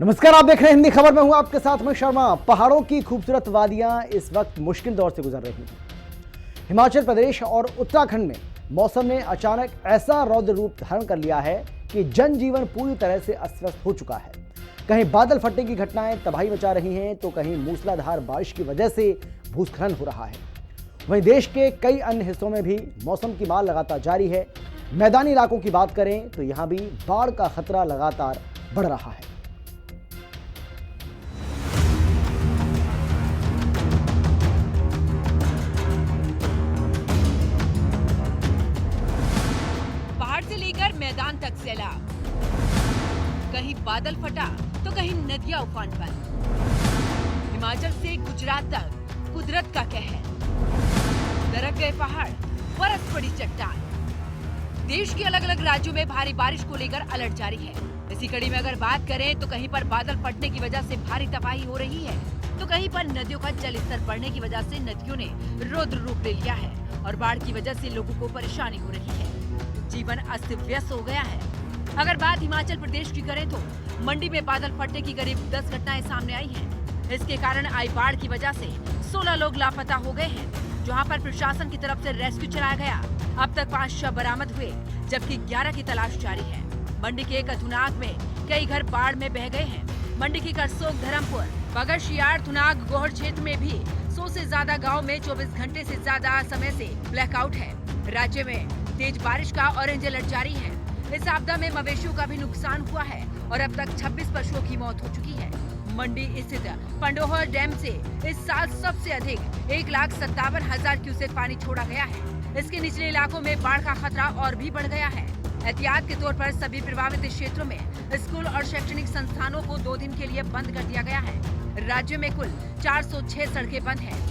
नमस्कार, आप देख रहे हैं हिंदी खबर में हूं आपके साथ में शर्मा। पहाड़ों की खूबसूरत वादियां इस वक्त मुश्किल दौर से गुजर रही हैं। हिमाचल प्रदेश और उत्तराखंड में मौसम ने अचानक ऐसा रौद्र रूप धारण कर लिया है कि जनजीवन पूरी तरह से अस्त व्यस्त हो चुका है। कहीं बादल फटने की घटनाएं तबाही मचा रही हैं तो कहीं मूसलाधार बारिश की वजह से भूस्खलन हो रहा है। वहीं देश के कई अन्य हिस्सों में भी मौसम की मार लगातार जारी है। मैदानी इलाकों की बात करें तो यहां भी बाढ़ का खतरा लगातार बढ़ रहा है। मैदान तक सैलाब, कहीं बादल फटा तो कहीं नदियां उफान पर। हिमाचल से गुजरात तक कुदरत का कहर, दरक गए पहाड़, बरस पड़ी चट्टान। देश के अलग अलग राज्यों में भारी बारिश को लेकर अलर्ट जारी है। इसी कड़ी में अगर बात करें तो कहीं पर बादल फटने की वजह से भारी तबाही हो रही है तो कहीं पर नदियों का जल स्तर बढ़ने की वजह से नदियों ने रौद्र रूप ले लिया है और बाढ़ की वजह से लोगों को परेशानी हो रही है। जीवन अस्त व्यस्त हो गया है। अगर बात हिमाचल प्रदेश की करें तो मंडी में बादल फटने की करीब 10 घटनाएं सामने आई हैं। इसके कारण आई बाढ़ की वजह से 16 लोग लापता हो गए हैं, जहां पर प्रशासन की तरफ से रेस्क्यू चलाया गया। अब तक 5 शव बरामद हुए जबकि 11 की तलाश जारी है। मंडी के कथुनाग में कई घर बाढ़ में बह गए हैं। मंडी की करसोग, धर्मपुर, बगरशियाड़, थुनाग, गोहर क्षेत्र में भी 100 से ज्यादा गाँव में 24 घंटे से ज्यादा समय से ब्लैकआउट है। राज्य में तेज बारिश का ऑरेंज अलर्ट जारी है। इस आपदा में मवेशियों का भी नुकसान हुआ है और अब तक 26 पशुओं की मौत हो चुकी है। मंडी स्थित पंडोहर डैम से इस साल सबसे अधिक 1,57,000 क्यूसेक पानी छोड़ा गया है। इसके निचले इलाकों में बाढ़ का खतरा और भी बढ़ गया है। एहतियात के तौर पर सभी प्रभावित क्षेत्रों में स्कूल और शैक्षणिक संस्थानों को 2 दिन के लिए बंद कर दिया गया है। राज्य में कुल 406 सड़कें बंद हैं,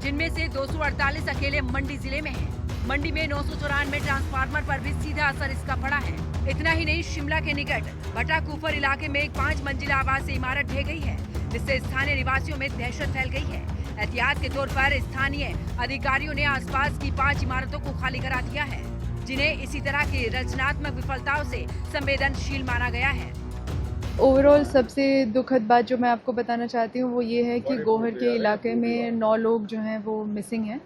जिनमें से 248 अकेले मंडी जिले में है। मंडी में 994 ट्रांसफार्मर पर भी सीधा असर इसका पड़ा है। इतना ही नहीं, शिमला के निकट भटाकुफर इलाके में एक 5 मंजिला आवासीय इमारत ढह गई है, जिससे स्थानीय निवासियों में दहशत फैल गई है। एहतियात के तौर पर स्थानीय अधिकारियों ने आसपास की 5 इमारतों को खाली करा दिया है, जिन्हें इसी तरह की रचनात्मक विफलताओं से संवेदनशील माना गया है। ओवरऑल सबसे दुखद बात जो मैं आपको बताना चाहती हूँ वो ये है कि गोहर के इलाके में 9 लोग जो हैं वो मिसिंग हैं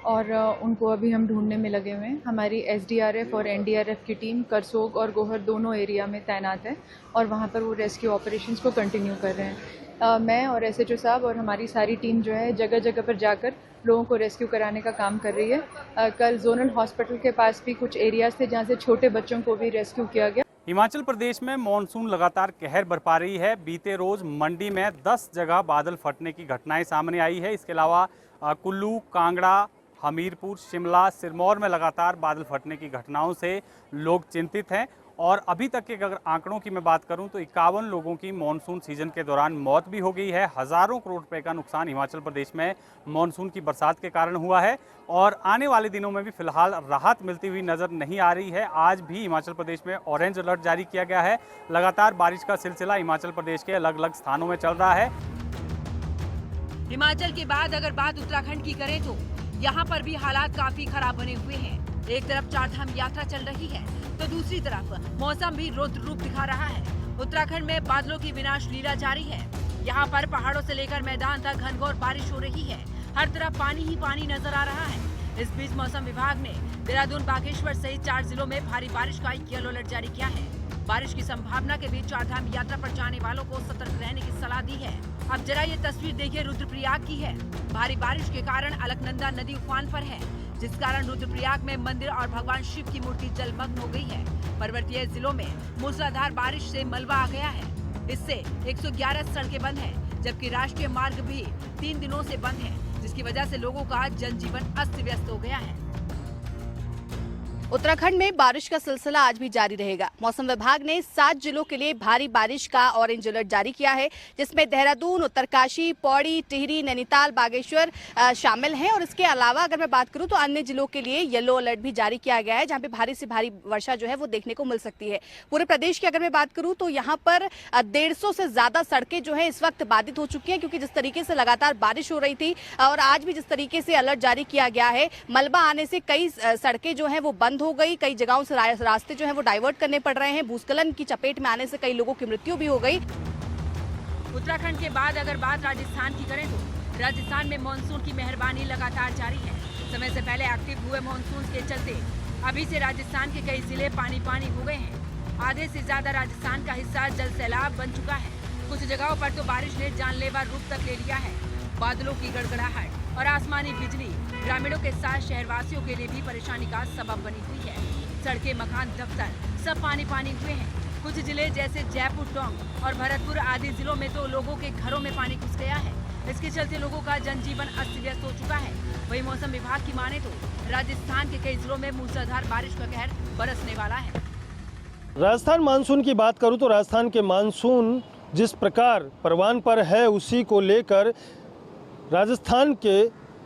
और उनको अभी हम ढूंढने में लगे हुए हैं। हमारी एसडीआरएफ और एनडीआरएफ की टीम करसोग और गोहर दोनों एरिया में तैनात है और वहाँ पर वो रेस्क्यू ऑपरेशंस को कंटिन्यू कर रहे हैं। मैं और एसएचओ साहब और हमारी सारी टीम जो है जगह जगह पर जाकर लोगों को रेस्क्यू कराने का काम कर रही है। कल जोनल हॉस्पिटल के पास भी कुछ एरियाज थे जहाँ से छोटे बच्चों को भी रेस्क्यू किया गया। हिमाचल प्रदेश में मॉनसून लगातार कहर बरपा रही है। बीते रोज मंडी में 10 जगह बादल फटने की घटनाएं सामने आई है। इसके अलावा कुल्लू, कांगड़ा, हमीरपुर, शिमला, सिरमौर में लगातार बादल फटने की घटनाओं से लोग चिंतित हैं और अभी तक के अगर आंकड़ों की मैं बात करूं तो 51 लोगों की मानसून सीजन के दौरान मौत भी हो गई है। हज़ारों करोड़ रुपए का नुकसान हिमाचल प्रदेश में मानसून की बरसात के कारण हुआ है और आने वाले दिनों में भी फिलहाल राहत मिलती हुई नज़र नहीं आ रही है। आज भी हिमाचल प्रदेश में ऑरेंज अलर्ट जारी किया गया है। लगातार बारिश का सिलसिला हिमाचल प्रदेश के अलग अलग स्थानों में चल रहा है। हिमाचल के बाद अगर बात उत्तराखंड की करें तो यहाँ पर भी हालात काफी खराब बने हुए हैं। एक तरफ चारधाम यात्रा चल रही है तो दूसरी तरफ मौसम भी रौद्र रूप दिखा रहा है। उत्तराखंड में बादलों की विनाश लीला जारी है। यहाँ पर पहाड़ों से लेकर मैदान तक घनघोर बारिश हो रही है। हर तरफ पानी ही पानी नजर आ रहा है। इस बीच मौसम विभाग ने देहरादून, बागेश्वर सहित 4 जिलों में भारी बारिश का येलो अलर्ट जारी किया है। बारिश की संभावना के बीच चारधाम यात्रा पर जाने वालों को सतर्क रहने की सलाह दी है। अब जरा ये तस्वीर देखिए रुद्रप्रयाग की है। भारी बारिश के कारण अलकनंदा नदी उफान पर है, जिस कारण रुद्रप्रयाग में मंदिर और भगवान शिव की मूर्ति जलमग्न हो गई है। पर्वतीय जिलों में मूसलाधार बारिश से मलबा आ गया है। इससे 111 सड़कें बंद हैं, जबकि राष्ट्रीय मार्ग भी 3 दिनों से बंद है, जिसकी वजह से लोगों का जनजीवन अस्त व्यस्त हो गया है। उत्तराखंड में बारिश का सिलसिला आज भी जारी रहेगा। मौसम विभाग ने 7 जिलों के लिए भारी बारिश का ऑरेंज अलर्ट जारी किया है, जिसमें देहरादून, उत्तरकाशी, पौड़ी, टिहरी, नैनीताल, बागेश्वर शामिल हैं। और इसके अलावा अगर मैं बात करूं तो अन्य जिलों के लिए येलो अलर्ट भी जारी किया गया है, जहां पे भारी से भारी वर्षा जो है वो देखने को मिल सकती है। पूरे प्रदेश की अगर मैं बात करूं तो यहाँ पर 150 से ज्यादा सड़कें जो है इस वक्त बाधित हो चुकी हैं, क्योंकि जिस तरीके से लगातार बारिश हो रही थी और आज भी जिस तरीके से अलर्ट जारी किया गया है, मलबा आने से कई सड़कें जो है वो बंद बंद हो गई। कई जगहों से रास्ते जो है वो डाइवर्ट करने पड़ रहे हैं। भूस्खलन की चपेट में आने से कई लोगों की मृत्यु भी हो गई। उत्तराखंड के बाद अगर बात राजस्थान की करें तो राजस्थान में मानसून की मेहरबानी लगातार जारी है। समय से पहले एक्टिव हुए मानसून के चलते अभी से राजस्थान के कई जिले पानी पानी हो गए हैं। आधे से ज्यादा राजस्थान का हिस्सा जल सैलाब बन चुका है। कुछ जगहों पर तो बारिश ने जानलेवा रूप तक ले लिया है। बादलों की गड़गड़ाहट और आसमानी बिजली ग्रामीणों के साथ शहरवासियों के लिए भी परेशानी का सबब बनी हुई है। सड़कें, मकान, दफ्तर सब पानी पानी हुए हैं। कुछ जिले जैसे जयपुर, टोंक और भरतपुर आदि जिलों में तो लोगों के घरों में पानी घुस गया है। इसके चलते लोगों का जनजीवन अस्त व्यस्त हो चुका है। वहीं मौसम विभाग की माने तो राजस्थान के कई जिलों में मूसलाधार बारिश का कहर बरसने वाला है। राजस्थान मानसून की बात करूं तो राजस्थान के मानसून जिस प्रकार परवान पर है उसी को लेकर राजस्थान के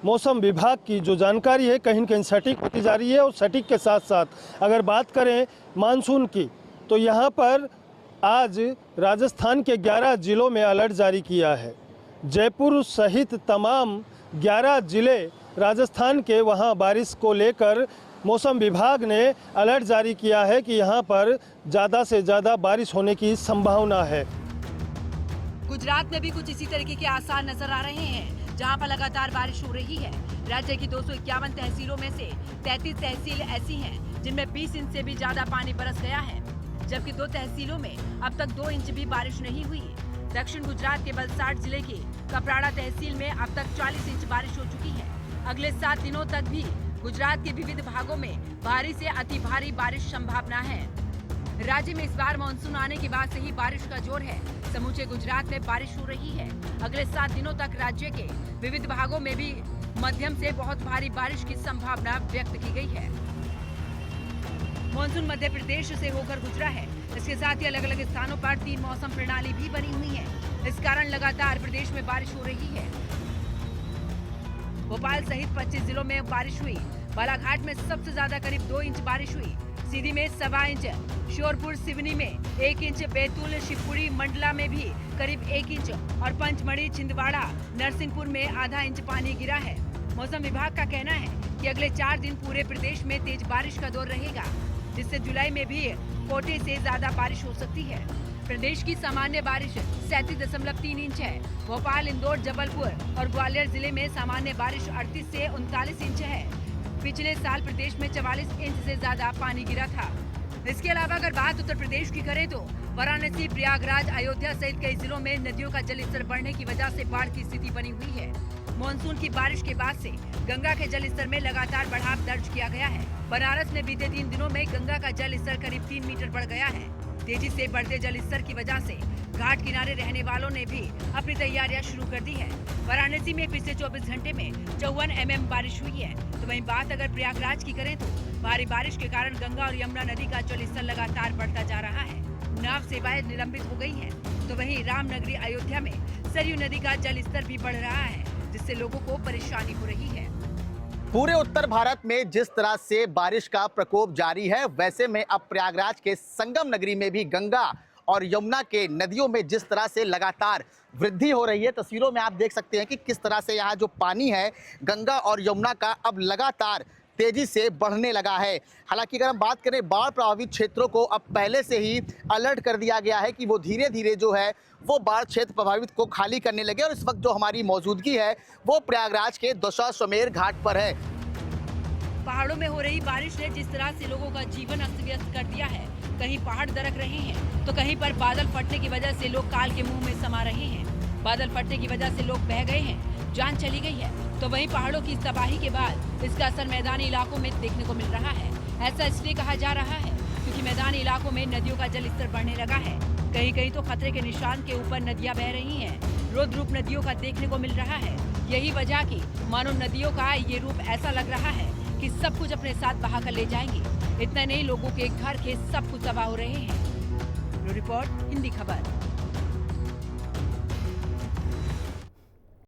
मौसम विभाग की जो जानकारी है कहीं न कहीं सटीक होती जा रही है। और सटीक के साथ साथ अगर बात करें मानसून की तो यहाँ पर आज राजस्थान के 11 जिलों में अलर्ट जारी किया है। जयपुर सहित तमाम 11 जिले राजस्थान के वहाँ बारिश को लेकर मौसम विभाग ने अलर्ट जारी किया है कि यहाँ पर ज़्यादा से ज़्यादा बारिश होने की संभावना है। गुजरात में भी कुछ इसी तरीके के आसार नजर आ रहे हैं, जहां पर लगातार बारिश हो रही है। राज्य की 251 तहसीलों में से 33 तहसील ऐसी हैं जिनमें 20 इंच से भी ज्यादा पानी बरस गया है, जबकि 2 तहसीलों में अब तक 2 इंच भी बारिश नहीं हुई। दक्षिण गुजरात के वलसाड जिले की कपराड़ा तहसील में अब तक 40 इंच बारिश हो चुकी है। अगले 7 दिनों तक भी गुजरात के विविध भागों में भारी से अति भारी बारिश संभावना है। राज्य में इस बार मानसून आने के बाद से ही बारिश का जोर है। समूचे गुजरात में बारिश हो रही है। अगले 7 दिनों तक राज्य के विविध भागों में भी मध्यम से बहुत भारी बारिश की संभावना व्यक्त की गई है। मानसून मध्य प्रदेश से होकर गुजरा है। इसके साथ ही अलग अलग स्थानों पर 3 मौसम प्रणाली भी बनी हुई है। इस कारण लगातार प्रदेश में बारिश हो रही है। भोपाल सहित 25 जिलों में बारिश हुई। बालाघाट में सबसे ज्यादा करीब 2 इंच बारिश हुई। सीधी में 1.25 इंच, श्योरपुर सिवनी में 1 इंच, बैतूल, शिवपुरी, मंडला में भी करीब 1 इंच और पंचमढ़ी, छिंदवाड़ा, नरसिंहपुर में आधा इंच पानी गिरा है। मौसम विभाग का कहना है कि अगले 4 दिन पूरे प्रदेश में तेज बारिश का दौर रहेगा, जिससे जुलाई में भी कोटे से ज्यादा बारिश हो सकती है। प्रदेश की सामान्य बारिश 37.3 इंच है। भोपाल, इंदौर, जबलपुर और ग्वालियर जिले में सामान्य बारिश 38 से 39 इंच है। पिछले साल प्रदेश में 44 इंच से ज्यादा पानी गिरा था। इसके अलावा अगर बात उत्तर प्रदेश की करें तो वाराणसी, प्रयागराज, अयोध्या सहित कई जिलों में नदियों का जलस्तर बढ़ने की वजह से बाढ़ की स्थिति बनी हुई है। मानसून की बारिश के बाद से गंगा के जलस्तर में लगातार बढ़ाव दर्ज किया गया है। बनारस में बीते 3 दिनों में गंगा का जलस्तर करीब 3 मीटर बढ़ गया है। तेजी से बढ़ते जलस्तर की वजह से घाट किनारे रहने वालों ने भी अपनी तैयारियां शुरू कर दी है। वाराणसी में पिछले 24 घंटे में 54 mm बारिश हुई है। तो वहीं बात अगर प्रयागराज की करें तो भारी बारिश के कारण गंगा और यमुना नदी का जलस्तर लगातार बढ़ता जा रहा है। नाव सेवाएं निलंबित हो गई हैं। तो वहीं रामनगरी अयोध्या में सरयू नदी का जलस्तर भी बढ़ रहा है, जिससे लोगों को परेशानी हो रही है। पूरे उत्तर भारत में जिस तरह से बारिश का प्रकोप जारी है, वैसे में अब प्रयागराज के संगम नगरी में भी गंगा और यमुना के नदियों में जिस तरह से लगातार वृद्धि हो रही है। तस्वीरों में आप देख सकते हैं कि किस तरह से यहाँ जो पानी है गंगा और यमुना का अब लगातार तेजी से बढ़ने लगा है। हालांकि अगर हम बात करें बाढ़ प्रभावित क्षेत्रों को अब पहले से ही अलर्ट कर दिया गया है कि वो धीरे धीरे जो है वो बाढ़ क्षेत्र प्रभावित को खाली करने लगे। और इस वक्त जो हमारी मौजूदगी है वो प्रयागराज के दशाश्वमेध घाट पर है। पहाड़ों में हो रही बारिश ने जिस तरह से लोगों का जीवन अस्त व्यस्त कर दिया है, कहीं पहाड़ दरक रहे हैं तो कहीं पर बादल फटने की वजह से लोग काल के मुंह में समा रहे हैं। बादल फटने की वजह से लोग बह गए हैं, जान चली गई है। तो वहीं पहाड़ों की तबाही के बाद इसका असर मैदानी इलाकों में देखने को मिल रहा है। ऐसा इसलिए कहा जा रहा है क्योंकि मैदानी इलाकों में नदियों का जलस्तर बढ़ने लगा है। कहीं कहीं तो खतरे के निशान के ऊपर नदियां बह रही हैं। रुद्र रूप नदियों का देखने को मिल रहा है। यही वजह की मानो नदियों का ये रूप ऐसा लग रहा है कि सब कुछ अपने साथ बहा कर ले जाएंगे। इतना नहीं, लोगों के घर के सब कुछ तबाह हो रहे हैं। रिपोर्ट, हिंदी खबर।